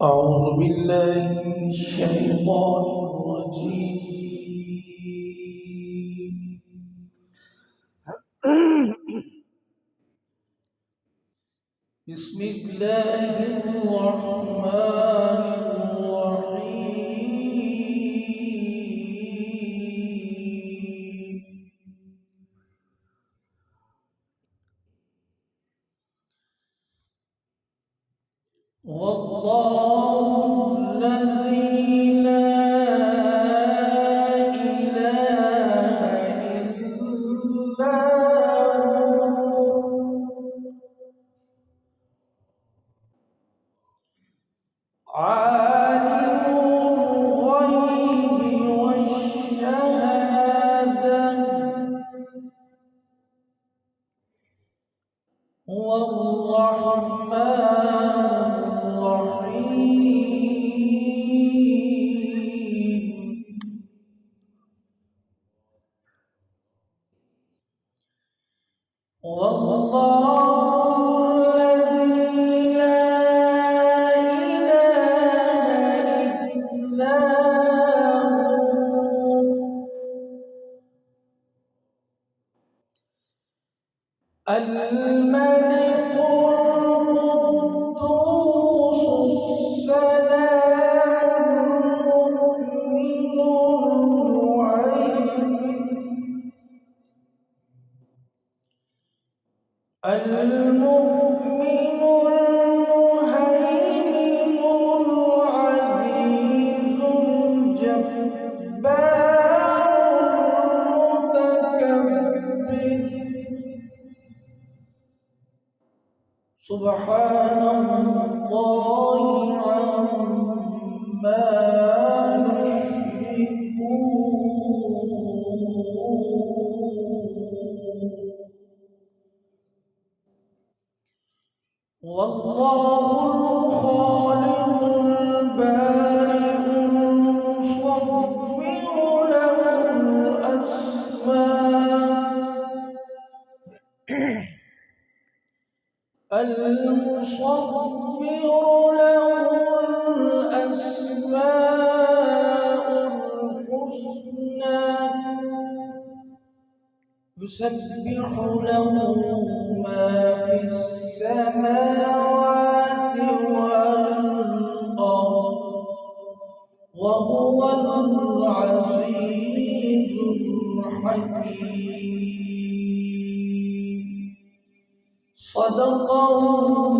أعوذ بالله من الشيطان الرجيم. بسم الله الرحمن الرحيم. والله الذي لا إله إلا هو عالم الغيب والشهادة هو الرحمن الرحيم. والله الذي لا إله إلا هو الملك القدوس السلام المؤمن المؤمن المهيمن العزيز الجبار المتكبر سبحان الله عما والله الخالق البارئ المصور له الأسماء الحسنى يسبح له ما في السماوات والأرض وهو العزيز الحكيم. صدق الله